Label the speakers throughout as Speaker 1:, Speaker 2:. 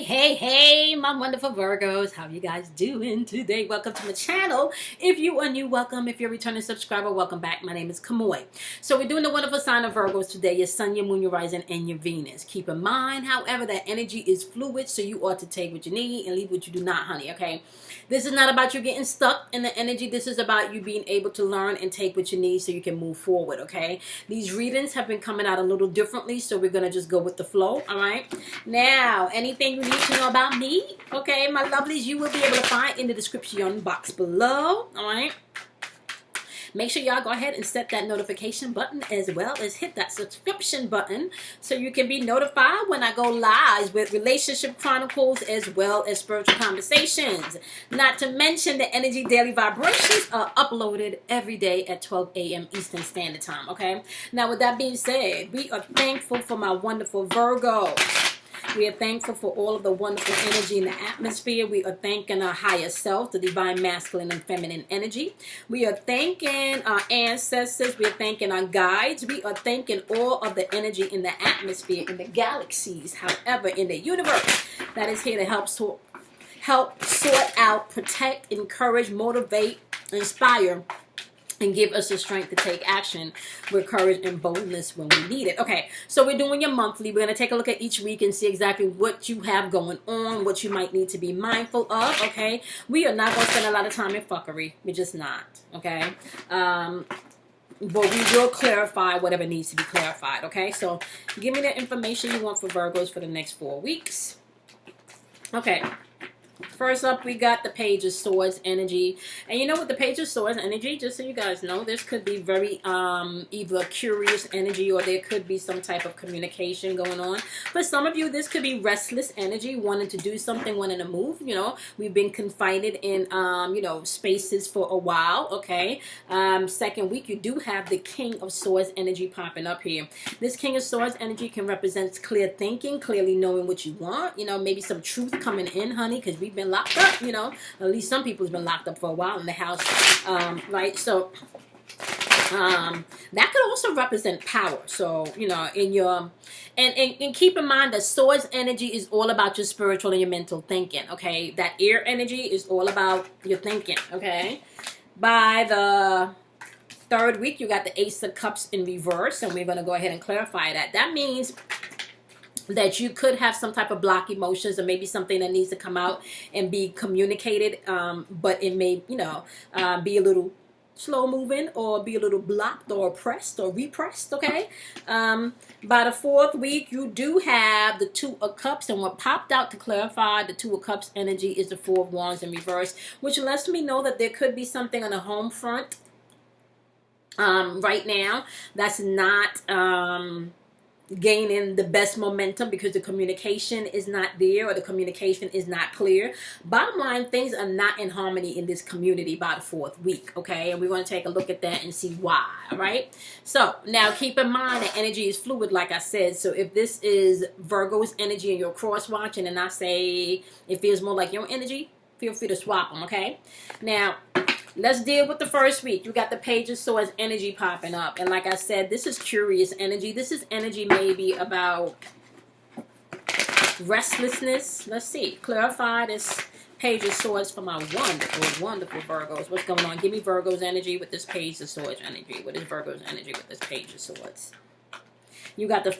Speaker 1: Hey, my wonderful Virgos. How you guys doing today? Welcome to my channel. If you are new, welcome. If you're a returning subscriber, welcome back. My name is Cosmo. So we're doing the wonderful sign of Virgos today. Your sun, your moon, your rising, and your Venus. Keep in mind, however, that energy is fluid, so you ought to take what you need and leave what you do not, honey, okay? This is not about you getting stuck in the energy. This is about you being able to learn and take what you need so you can move forward, okay? These readings have been coming out a little differently, so we're going to just go with the flow, all right? Now, anything you need to know about me, okay, my lovelies, you will be able to find in the description box below, all right? Make sure y'all go ahead and set that notification button as well as hit that subscription button so you can be notified when I go live with relationship chronicles as well as spiritual conversations. Not to mention the energy daily vibrations are uploaded every day at 12 a.m. Eastern Standard Time, okay? Now, with that being said, we are thankful for my wonderful Virgo. We are thankful for all of the wonderful energy in the atmosphere. We are thanking our higher self, the divine masculine and feminine energy. We are thanking our ancestors. We are thanking our guides. We are thanking all of the energy in the atmosphere, in the galaxies, however, in the universe that is here to help sort out, protect, encourage, motivate, inspire, and give us the strength to take action with courage and boldness when we need it. Okay, so we're doing your monthly. We're going to take a look at each week and see exactly what you have going on, what you might need to be mindful of, okay? We are not going to spend a lot of time in fuckery. We're just not, okay? But we will clarify whatever needs to be clarified, okay? So give me the information you want for Virgos for the next 4 weeks. Okay. First up, we got the Page of Swords energy. And you know what, the Page of Swords energy, just so you guys know, this could be very either curious energy or there could be some type of communication going on. For some of you, this could be restless energy, wanting to do something, wanting to move. You know, we've been confined in, you know, spaces for a while, okay? Second week, you do have the King of Swords energy popping up here. This King of Swords energy can represent clear thinking, clearly knowing what you want. You know, maybe some truth coming in, honey, because we've been locked up, you know. At least some people's been locked up for a while in the house, right? So that could also represent power. So, you know, in your and keep in mind that swords energy is all about your spiritual and your mental thinking, okay? That air energy is all about your thinking, okay? By the third week, you got the Ace of Cups in reverse, and we're going to go ahead and clarify that. That means that you could have some type of block emotions or maybe something that needs to come out and be communicated, but it may, you know, be a little slow moving or be a little blocked or oppressed or repressed, okay? By the fourth week, you do have the Two of Cups, and what popped out to clarify the Two of Cups energy is the Four of Wands in reverse, which lets me know that there could be something on the home front right now that's not gaining the best momentum because the communication is not there or the communication is not clear. Bottom line, things are not in harmony in this community by the fourth week, okay? And we're going to take a look at that and see why, all right? So now keep in mind that energy is fluid, like I said. So if this is Virgo's energy and you're cross-watching and I say it feels more like your energy, feel free to swap them, okay? Now, let's deal with the first week. You got the Page of Swords energy popping up. And like I said, this is curious energy. This is energy maybe about restlessness. Let's see. Clarify this Page of Swords for my wonderful, wonderful Virgos. What's going on? Give me Virgo's energy with this Page of Swords energy. What is Virgo's energy with this Page of Swords? You got the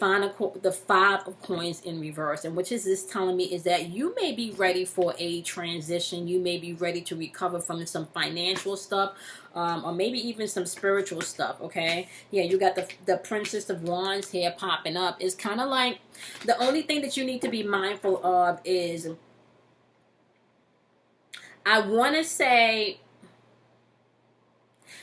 Speaker 1: Five of Coins in reverse. And which is this telling me is that you may be ready for a transition. You may be ready to recover from some financial stuff, or maybe even some spiritual stuff, okay? Yeah, you got the Princess of Wands here popping up. It's kind of like the only thing that you need to be mindful of is, I want to say,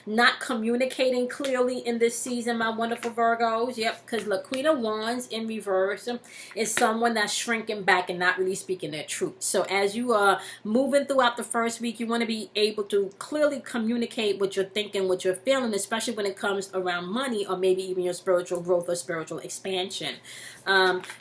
Speaker 1: not communicating clearly in this season, my wonderful Virgos. Yep, because look, Queen of Wands in reverse is someone that's shrinking back and not really speaking their truth. So as you are moving throughout the first week, you want to be able to clearly communicate what you're thinking, what you're feeling, especially when it comes around money or maybe even your spiritual growth or spiritual expansion.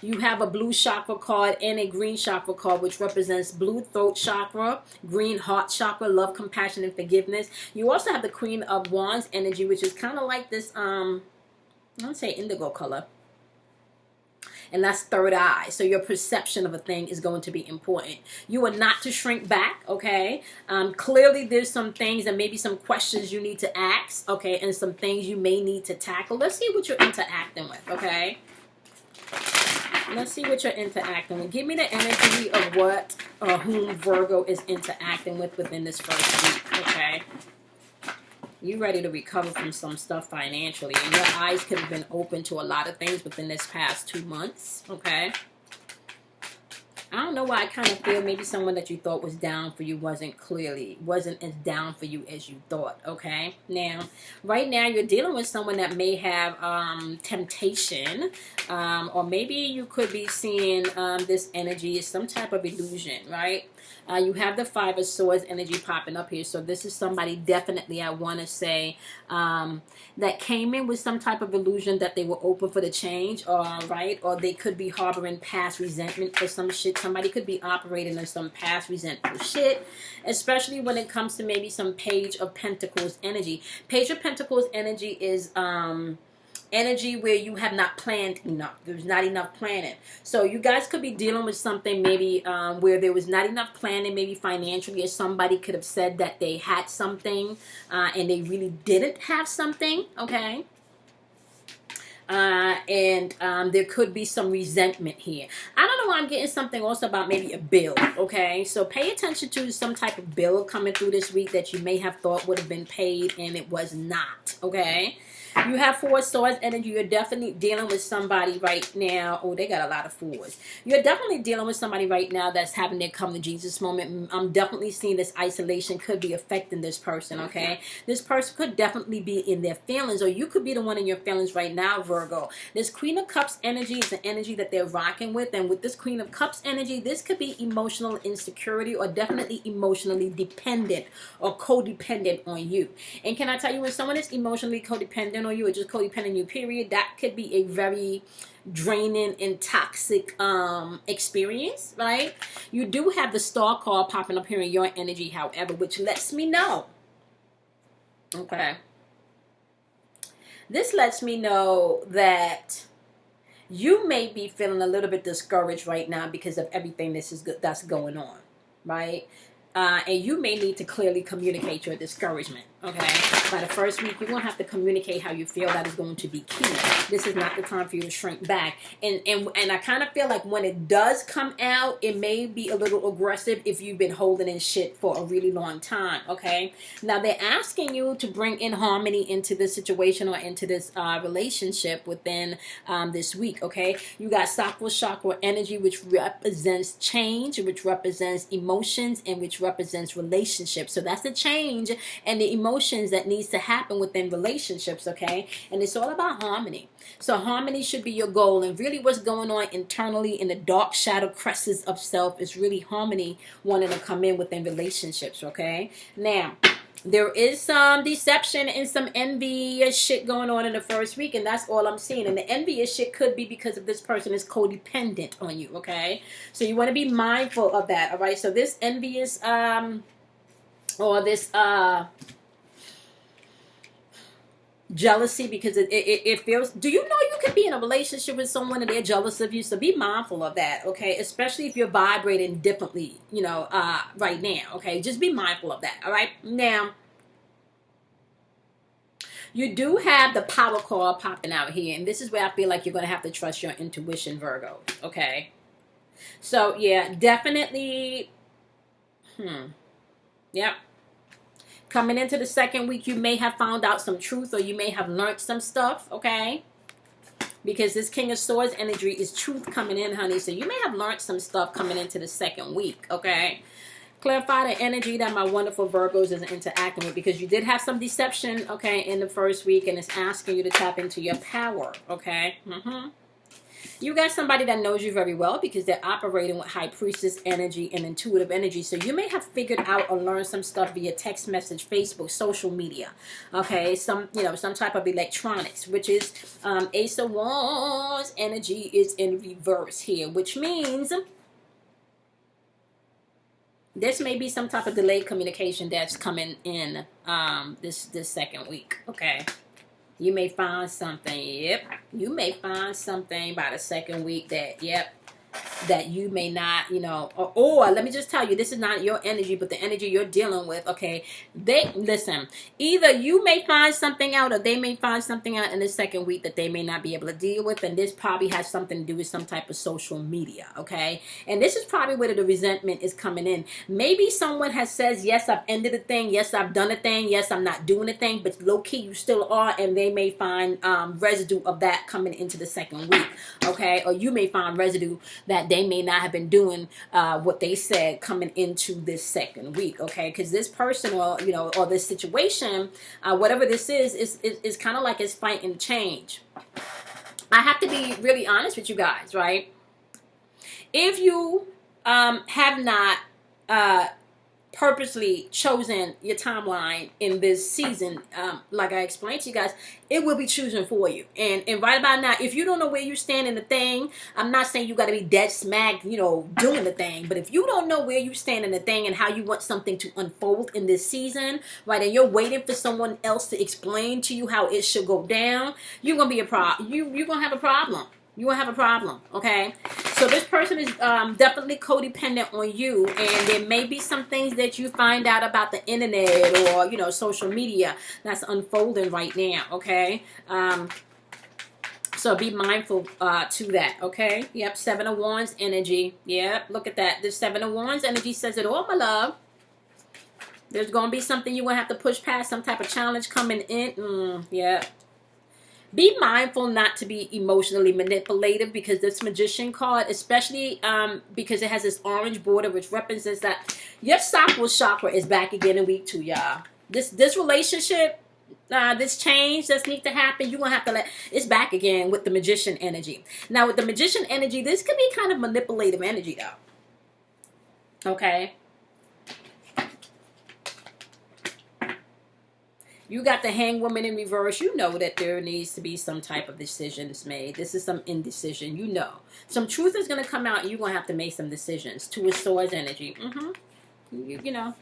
Speaker 1: You have a blue chakra card and a green chakra card, which represents blue throat chakra, green heart chakra, love, compassion, and forgiveness. You also have the Queen of Wands energy, which is kind of like this, I don't say indigo color. And that's third eye. So your perception of a thing is going to be important. You are not to shrink back, okay? Clearly there's some things and maybe some questions you need to ask, okay? And some things you may need to tackle. Let's see what you're interacting with, okay? Let's see what you're interacting with. Give me the energy of what or whom Virgo is interacting with within this first week, okay? You ready to recover from some stuff financially. And your eyes could have been open to a lot of things within this past 2 months, okay? I don't know why I kind of feel maybe someone that you thought was down for you wasn't as down for you as you thought, okay? Now, right now you're dealing with someone that may have temptation, or maybe you could be seeing this energy as some type of illusion, right? You have the Five of Swords energy popping up here. So this is somebody definitely, I want to say, that came in with some type of illusion that they were open for the change, right? Or they could be harboring past resentment for some shit. Somebody could be operating on some past resentful shit, especially when it comes to maybe some Page of Pentacles energy. Page of Pentacles energy is energy where you have not planned enough. There's not enough planning. So you guys could be dealing with something maybe where there was not enough planning, maybe financially, or somebody could have said that they had something and they really didn't have something, okay? There could be some resentment here. I don't know why I'm getting something also about maybe a bill, okay? So pay attention to some type of bill coming through this week that you may have thought would have been paid and it was not, okay? You have Four Swords energy. You're definitely dealing with somebody right now. Oh, they got a lot of fours. You're definitely dealing with somebody right now that's having their come to Jesus moment. I'm definitely seeing this isolation could be affecting this person, okay? This person could definitely be in their feelings, or you could be the one in your feelings right now, Virgo. This Queen of Cups energy is the energy that they're rocking with, and with this Queen of Cups energy, this could be emotional insecurity or definitely emotionally dependent or codependent on you. And can I tell you, when someone is emotionally codependent on you or just codependent on you, period, that could be a very draining and toxic experience, right? You do have the Star card popping up here in your energy, however, which lets me know, okay, this lets me know that you may be feeling a little bit discouraged right now because of everything that's going on, right? And you may need to clearly communicate your discouragement, okay? By the first week, you're going to have to communicate how you feel. That is going to be key. This is not the time for you to shrink back. And I kind of feel like when it does come out, it may be a little aggressive if you've been holding in shit for a really long time, okay? Now, they're asking you to bring in harmony into this situation or into this relationship within this week, okay? You got Sakura Chakra energy, which represents change, which represents emotions, and which represents relationships. So that's the change and the emotions that needs to happen within relationships, okay? And it's all about harmony. So harmony should be your goal, and really what's going on internally in the dark shadow crevices of self is really harmony wanting to come in within relationships, okay? Now, there is some deception and some envious shit going on in the first week, and that's all I'm seeing. And the envious shit could be because of this person is codependent on you, okay? So you want to be mindful of that, all right? So this envious, or this, jealousy, because it feels, do you know you could be in a relationship with someone and they're jealous of you? So be mindful of that, okay? Especially if you're vibrating differently, you know, right now, okay? Just be mindful of that, all right? Now, you do have the Power card popping out here, and this is where I feel like you're going to have to trust your intuition, Virgo, okay? So, yeah, definitely, yep. Coming into the second week, you may have found out some truth, or you may have learned some stuff, okay? Because this King of Swords energy is truth coming in, honey. So you may have learned some stuff coming into the second week, okay? Clarify the energy that my wonderful Virgos is interacting with, because you did have some deception, okay, in the first week, and it's asking you to tap into your power, okay? You got somebody that knows you very well because they're operating with High Priestess energy and intuitive energy. So you may have figured out or learned some stuff via text message, Facebook, social media. Okay, some type of electronics, which is Ace of Wands energy is in reverse here, which means this may be some type of delayed communication that's coming in this second week. Okay. You may find something. Yep. You may find something by the second week that, yep, that you may not, you know, or let me just tell you, this is not your energy, but the energy you're dealing with. Okay, they listen. Either you may find something out, or they may find something out in the second week that they may not be able to deal with, and this probably has something to do with some type of social media. Okay, and this is probably where the resentment is coming in. Maybe someone has says, yes, I've ended a thing, yes, I've done a thing, yes, I'm not doing a thing, but low key you still are, and they may find residue of that coming into the second week. Okay, or you may find residue that they may not have been doing what they said coming into this second week. Okay, because this person, or you know, or this situation, whatever this is kind of like it's fighting change. I have to be really honest with you guys, right? If you have not purposely chosen your timeline in this season, like I explained to you guys, it will be choosing for you. And right about now, if you don't know where you stand in the thing, I'm not saying you got to be dead smack, you know, doing the thing. But if you don't know where you stand in the thing and how you want something to unfold in this season, right, and you're waiting for someone else to explain to you how it should go down, you're gonna be a problem. You're gonna have a problem. You will have a problem, okay? So this person is definitely codependent on you, and there may be some things that you find out about the internet or, you know, social media that's unfolding right now, okay? So be mindful to that, okay? Yep, Seven of Wands energy. Yep, look at that. The Seven of Wands energy says it all, my love. There's going to be something you're going to have to push past, some type of challenge coming in. Yeah. Be mindful not to be emotionally manipulative, because this Magician card, especially because it has this orange border, which represents that your sacral chakra is back again in week 2, y'all. This relationship, this change that's need to happen, you're going to have to let, it's back again with the Magician energy. Now, with the Magician energy, this could be kind of manipulative energy, though. Okay? You got the Hanged Woman in reverse. You know that there needs to be some type of decisions made. This is some indecision. You know. Some truth is going to come out, and you're going to have to make some decisions. Two of Swords energy. You know.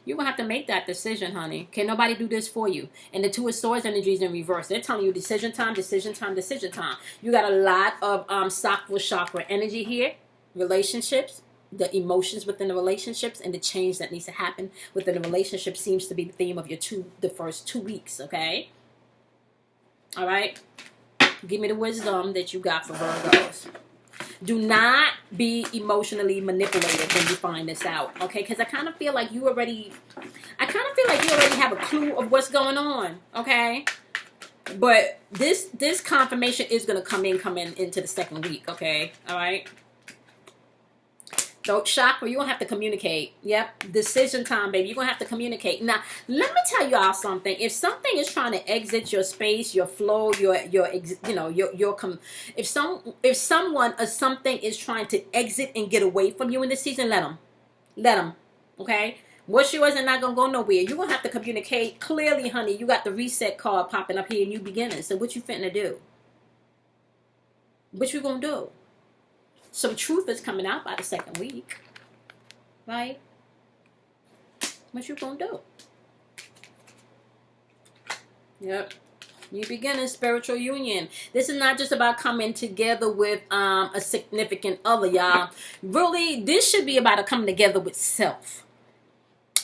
Speaker 1: You're going to have to make that decision, honey. Can nobody do this for you? And the Two of Swords energy is in reverse. They're telling you decision time, decision time, decision time. You got a lot of sacral chakra energy here. Relationships. The emotions within the relationships and the change that needs to happen within the relationship seems to be the theme of the first 2 weeks, okay? All right? Give me the wisdom that you got for Virgos. Do not be emotionally manipulated when you find this out, okay? Because I kind of feel like you already have a clue of what's going on, okay? But this confirmation is going to come in into the second week, okay? All right? Throat chakra, you're going to have to communicate. Yep. Decision time, baby. You're going to have to communicate. Now, let me tell y'all something. If something is trying to exit your space, your flow, if someone or something is trying to exit and get away from you in this season, let them. Let them. Okay? What's yours and not going to go nowhere. You're going to have to communicate clearly, honey. You got the reset card popping up here, new beginnings. So what you finna do? What you going to do? Some truth is coming out by the second week, right? What you gonna do? Yep. You begin a spiritual union. This is not just about coming together with a significant other, y'all. Really, this should be about a coming together with self.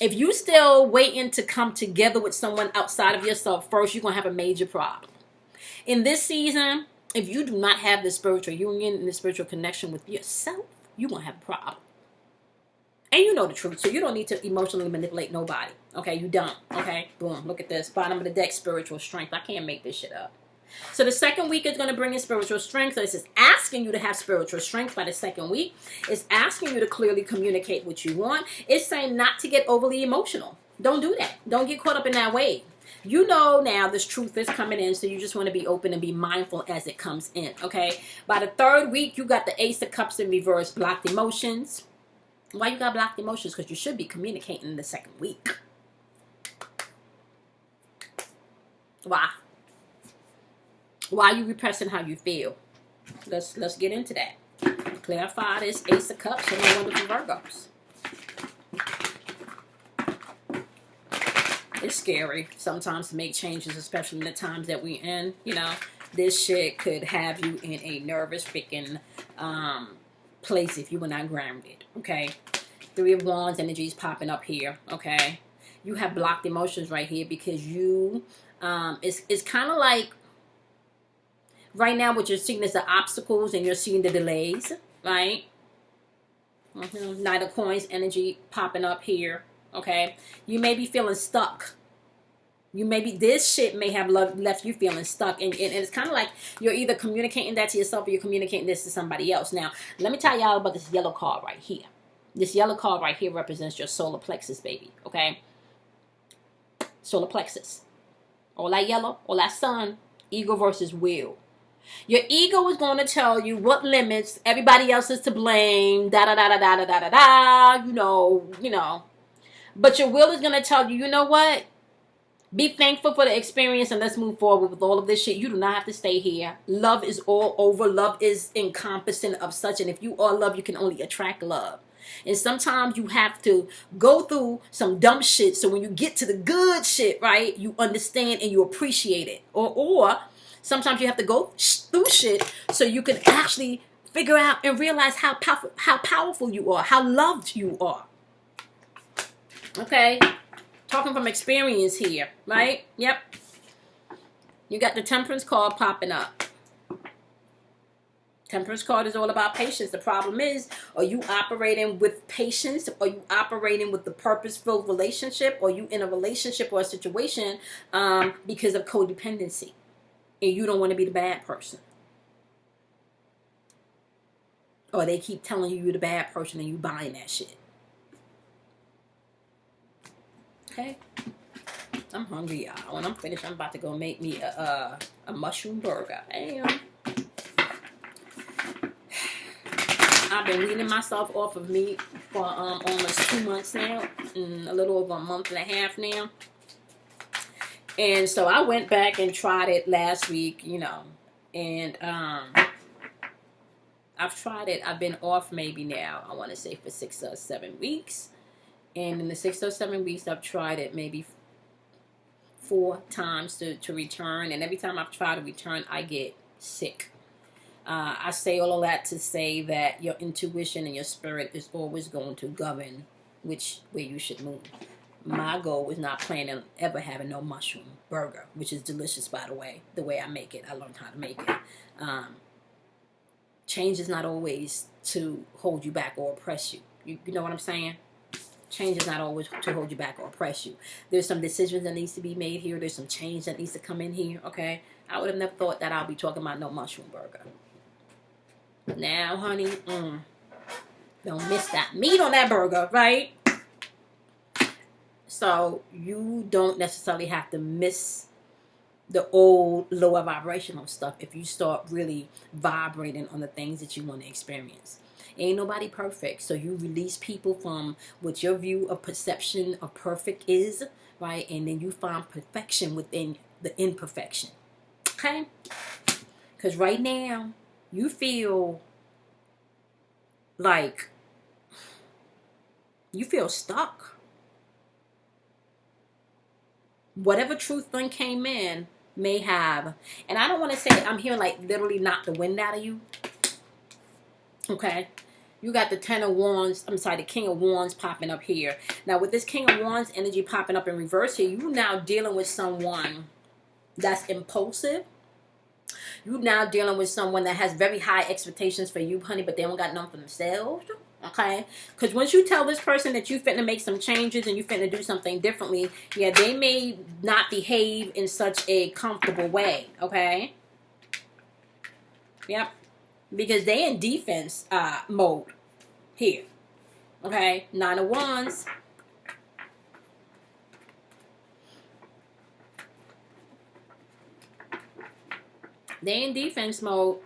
Speaker 1: If you still waiting to come together with someone outside of yourself first, you're gonna have a major problem. In this season, if you do not have the spiritual union and the spiritual connection with yourself, you're going to have a problem. And you know the truth, so you don't need to emotionally manipulate nobody. Okay, you don't. Okay, boom, look at this. Bottom of the deck, spiritual strength. I can't make this shit up. So the second week is going to bring in spiritual strength. So this is asking you to have spiritual strength by the second week. It's asking you to clearly communicate what you want. It's saying not to get overly emotional. Don't do that. Don't get caught up in that wave. You know now this truth is coming in, so you just want to be open and be mindful as it comes in, okay? By the third week, you got the Ace of Cups in reverse, blocked emotions. Why you got blocked emotions? Because you should be communicating in the second week. Why? Why are you repressing how you feel? Let's get into that. Clarify this Ace of Cups and my wonderful Virgos. It's scary sometimes to make changes, especially in the times that we in. You know, this shit could have you in a nervous freaking place if you were not grounded. Okay, Three of Wands energies popping up here. Okay, you have blocked emotions right here because you it's kind of like right now what you're seeing is the obstacles and you're seeing the delays, right? Knight of Coins energy popping up here. Okay, you may be feeling stuck. You maybe this shit may have left you feeling stuck, and it's kind of like you're either communicating that to yourself or you're communicating this to somebody else. Now, let me tell y'all about this yellow card right here. This yellow card right here represents your solar plexus, baby. Okay, solar plexus. All that yellow, all that sun. Ego versus will. Your ego is going to tell you what limits, everybody else is to blame. Da da da da da da da da. You know. But your will is going to tell you, you know what? Be thankful for the experience and let's move forward with all of this shit. You do not have to stay here. Love is all over. Love is encompassing of such. And if you are love, you can only attract love. And sometimes you have to go through some dumb shit. So when you get to the good shit, right, you understand and you appreciate it. Or sometimes you have to go through shit so you can actually figure out and realize how powerful you are, how loved you are. Okay? Talking from experience here, right? Yep. You got the Temperance card popping up. Temperance card is all about patience. The problem is, are you operating with patience? Are you operating with the purposeful relationship? Or are you in a relationship or a situation because of codependency? And you don't want to be the bad person. Or they keep telling you you're the bad person and you buying that shit. Okay? I'm hungry, y'all. When I'm finished, I'm about to go make me a mushroom burger. Damn. I've been weaning myself off of meat for almost 2 months now. A little over a month and a half now. And so I went back and tried it last week, you know. And I've tried it. I've been off maybe now, I want to say for 6 or 7 weeks. And in the 6 or 7 weeks, I've tried it maybe 4 times to return. And every time I've tried to return, I get sick. I say all of that to say that your intuition and your spirit is always going to govern which way you should move. My goal is not planning on ever having no mushroom burger, which is delicious, by the way I make it. I learned how to make it. Change is not always to hold you back or oppress you. You know what I'm saying? Change is not always to hold you back or oppress you. There's some decisions that needs to be made here. There's some change that needs to come in here, okay? I would have never thought that I'll be talking about no mushroom burger. Now, honey, don't miss that meat on that burger, right? So you don't necessarily have to miss the old lower vibrational stuff if you start really vibrating on the things that you want to experience. Ain't nobody perfect, so you release people from what your view of perception of perfect is, right? And then you find perfection within the imperfection, okay? Because right now you feel like you feel stuck. Whatever truth thing came in may have, and I don't want to say I'm hearing like literally knock the wind out of you. Okay, you got the the King of Wands popping up here. Now with this King of Wands energy popping up in reverse here, you now dealing with someone that's impulsive. You now dealing with someone that has very high expectations for you, honey, but they don't got none for themselves. Okay, because once you tell this person that you finna make some changes and you finna do something differently, yeah, they may not behave in such a comfortable way. Okay, yep, because they in defense mode here. Okay, 9 of Wands. They in defense mode.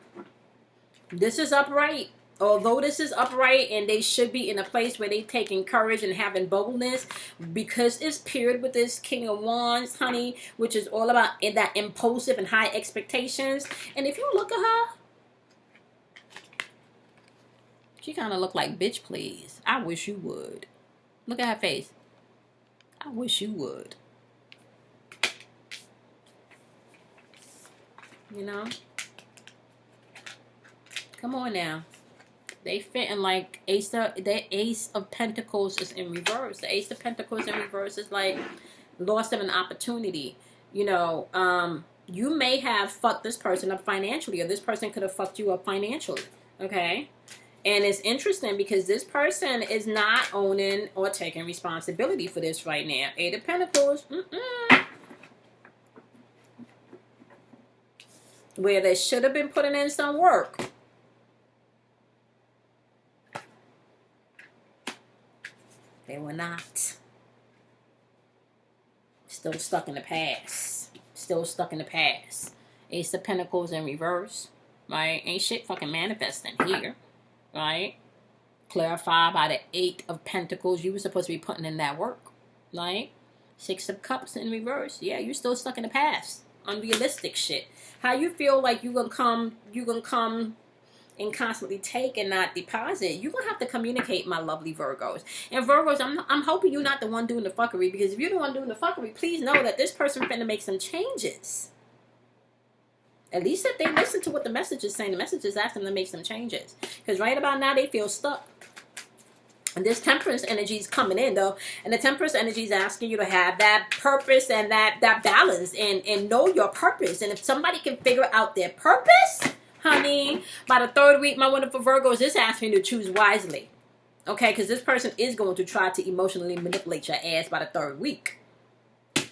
Speaker 1: This is upright. Although this is upright and they should be in a place where they taking courage and having boldness, because it's paired with this King of Wands, honey, which is all about that impulsive and high expectations. And if you look at her, she kind of look like, bitch, please. I wish you would. Look at her face. I wish you would. you know. Come on now. They fit in like the Ace of Pentacles is in reverse. The Ace of Pentacles in reverse is like loss of an opportunity. You know, you may have fucked this person up financially, or this person could have fucked you up financially. Okay? And it's interesting because this person is not owning or taking responsibility for this right now. Eight of Pentacles. Where they should have been putting in some work. They were not. Still stuck in the past. Still stuck in the past. Ace of Pentacles in reverse. Right? Ain't shit fucking manifesting here. Right? Clarified by the Eight of Pentacles. You were supposed to be putting in that work. Right? Six of Cups in reverse. Yeah, you're still stuck in the past. Unrealistic shit. How you feel like you gonna come and constantly take and not deposit, you're gonna have to communicate, my lovely Virgos. And Virgos, I'm hoping you're not the one doing the fuckery, because if you're the one doing the fuckery, please know that this person finna make some changes. At least if they listen to what the message is saying, the message is asking them to make some changes. Because right about now, they feel stuck. And this Temperance energy is coming in, though. And the Temperance energy is asking you to have that purpose and that balance and know your purpose. And if somebody can figure out their purpose, honey, by the third week, my wonderful Virgos, is asking you to choose wisely. Okay? Because this person is going to try to emotionally manipulate your ass by the third week.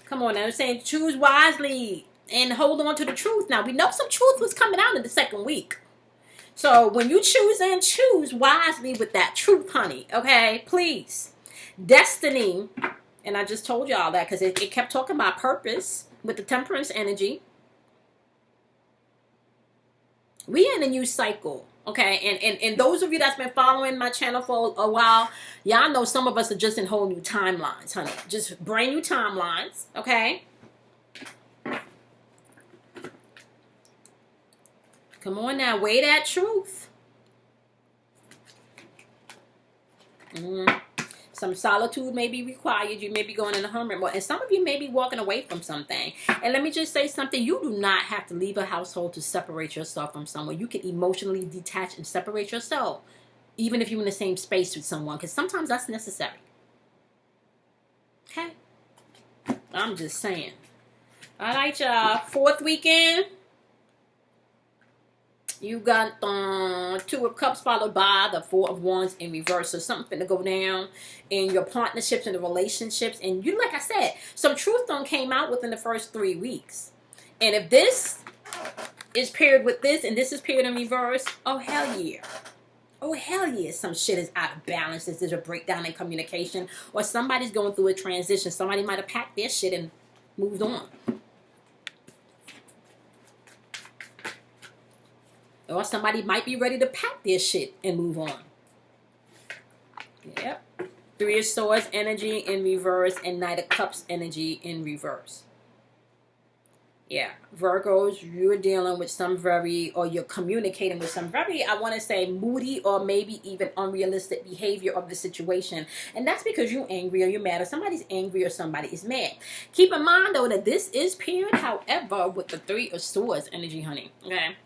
Speaker 1: Come on now. I'm saying choose wisely and hold on to the truth. Now, we know some truth was coming out in the second week. So when you choose wisely with that truth, honey. Okay? Please. Destiny. And I just told y'all that because it kept talking about purpose with the Temperance energy. We in a new cycle. Okay? And those of you that's been following my channel for a while, y'all know some of us are just in whole new timelines, honey. Just brand new timelines. Okay? Come on now, weigh that truth. Some solitude may be required. You may be going in a hermit mode. And some of you may be walking away from something. And let me just say something. You do not have to leave a household to separate yourself from someone. You can emotionally detach and separate yourself. Even if you're in the same space with someone. Because sometimes that's necessary. Okay? I'm just saying. All right, y'all. Fourth weekend. You got Two of Cups followed by the Four of Wands in reverse. So something to go down in your partnerships and the relationships. And you, like I said, some truth came out within the first 3 weeks. And if this is paired with this and this is paired in reverse, oh hell yeah. Oh hell yeah, some shit is out of balance. This is a breakdown in communication. Or somebody's going through a transition. Somebody might have packed their shit and moved on. Or somebody might be ready to pack their shit and move on. Yep. Three of Swords energy in reverse and Knight of Cups energy in reverse. Yeah. Virgos, you're dealing with some very, or you're communicating with some very, I want to say, moody or maybe even unrealistic behavior of the situation. And that's because you're angry or you're mad, or somebody's angry or somebody is mad. Keep in mind, though, that this is paired, however, with the Three of Swords energy, honey. Okay?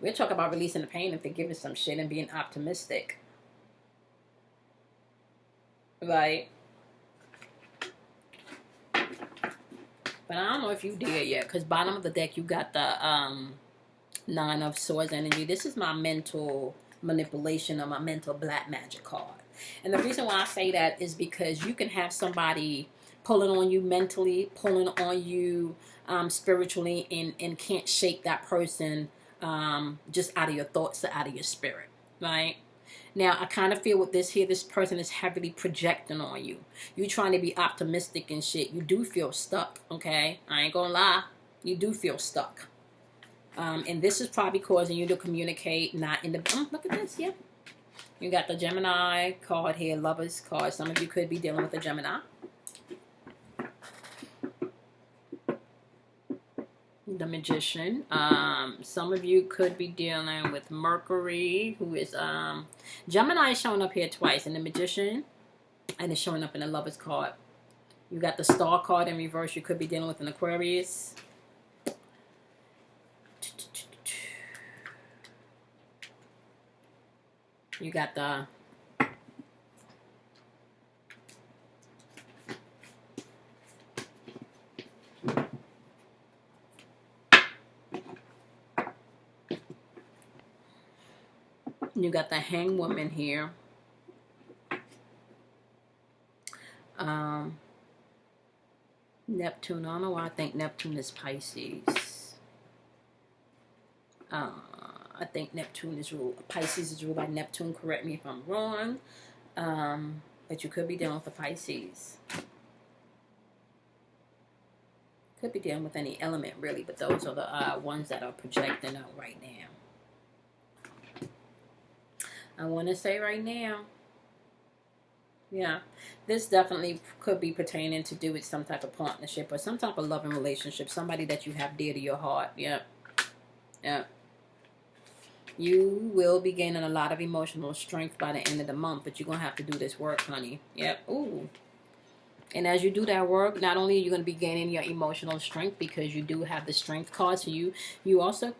Speaker 1: We're talking about releasing the pain and forgiving some shit and being optimistic. Right? But I don't know if you did yet. Because bottom of the deck, you got the Nine of Swords energy. This is my mental manipulation or my mental black magic card. And the reason why I say that is because you can have somebody pulling on you mentally, pulling on you spiritually, and can't shake that person just out of your thoughts or out of your spirit, right? Now, I kind of feel with this here, this person is heavily projecting on you. You trying to be optimistic and shit. You do feel stuck, okay? I ain't gonna lie. You do feel stuck. And this is probably causing you to communicate not in the... look at this, yeah. You got the Gemini card here, Lovers card. Some of you could be dealing with a Gemini. The Magician. Some of you could be dealing with Mercury, who is Gemini is showing up here twice in the Magician, and it's showing up in the Lovers card. You got the Star card in reverse. You could be dealing with an Aquarius. You got the hang woman here. Neptune. I don't know why I think Neptune is Pisces. I think Neptune is ruled. Pisces is ruled by Neptune. Correct me if I'm wrong. But you could be dealing with the Pisces. Could be dealing with any element really, but those are the ones that are projecting out right now. I want to say right now. Yeah, this definitely could be pertaining to do with some type of partnership or some type of loving relationship. Somebody that you have dear to your heart. Yeah. Yeah. You will be gaining a lot of emotional strength by the end of the month, but you're going to have to do this work, honey. Yep. Ooh. And as you do that work, not only are you going to be gaining your emotional strength because you do have the strength card, so you also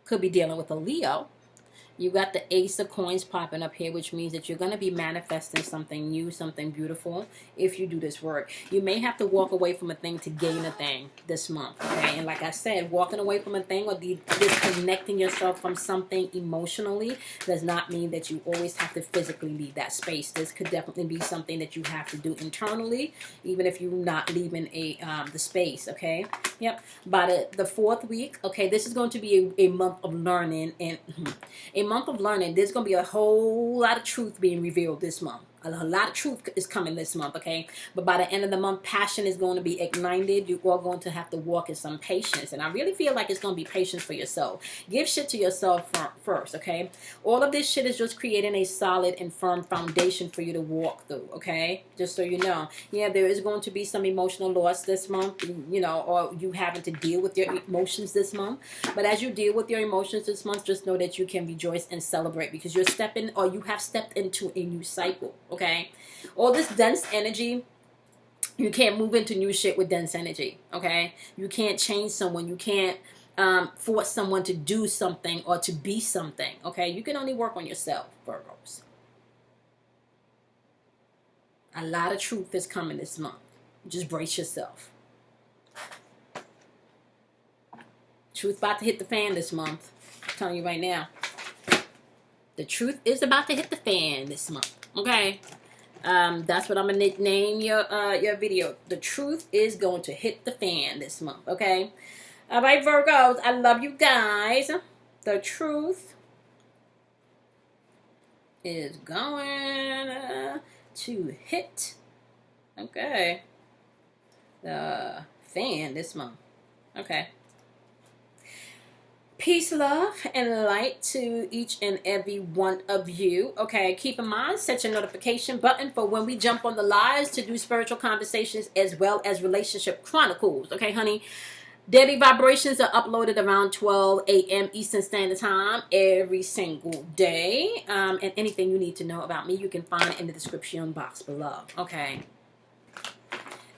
Speaker 1: could be dealing with a Leo. You got the Ace of Coins popping up here, which means that you're going to be manifesting something new, something beautiful if you do this work. You may have to walk away from a thing to gain a thing this month, okay? And like I said, walking away from a thing or disconnecting yourself from something emotionally does not mean that you always have to physically leave that space. This could definitely be something that you have to do internally, even if you're not leaving the space, okay? Yep. By the fourth week, okay, this is going to be a month of learning and a month of learning. There's going to be a whole lot of truth being revealed this month. A lot of truth is coming this month, okay? But by the end of the month, passion is going to be ignited. You are going to have to walk in some patience. And I really feel like it's going to be patience for yourself. Give shit to yourself first, okay? All of this shit is just creating a solid and firm foundation for you to walk through, okay? Just so you know. Yeah, there is going to be some emotional loss this month, you know, or you having to deal with your emotions this month. But as you deal with your emotions this month, just know that you can rejoice and celebrate because you're stepping, or you have stepped into a new cycle. Okay, all this dense energy, you can't move into new shit with dense energy. Okay, you can't change someone. You can't force someone to do something or to be something. Okay, you can only work on yourself, Virgos. A lot of truth is coming this month. Just brace yourself. Truth about to hit the fan this month. I'm telling you right now. The truth is about to hit the fan this month. Okay, that's what I'm gonna name your video. The truth is going to hit the fan this month. Okay, all right, Virgos. I love you guys. The truth is going to hit. Okay, the fan this month. Okay. Peace, love, and light to each and every one of you. Okay, keep in mind, set your notification button for when we jump on the lives to do spiritual conversations as well as relationship chronicles. Okay, honey? Daily vibrations are uploaded around 12 a.m. Eastern Standard Time every single day. And anything you need to know about me, you can find in the description box below. Okay?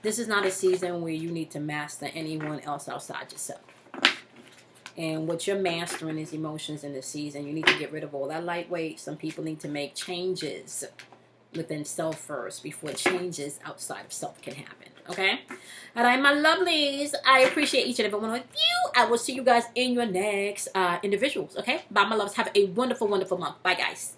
Speaker 1: This is not a season where you need to master anyone else outside yourself. And what you're mastering is emotions in this season. You need to get rid of all that lightweight. Some people need to make changes within self first before changes outside of self can happen. Okay? All right, my lovelies. I appreciate each and every one of you. I will see you guys in your next individuals. Okay? Bye, my loves. Have a wonderful, wonderful month. Bye, guys.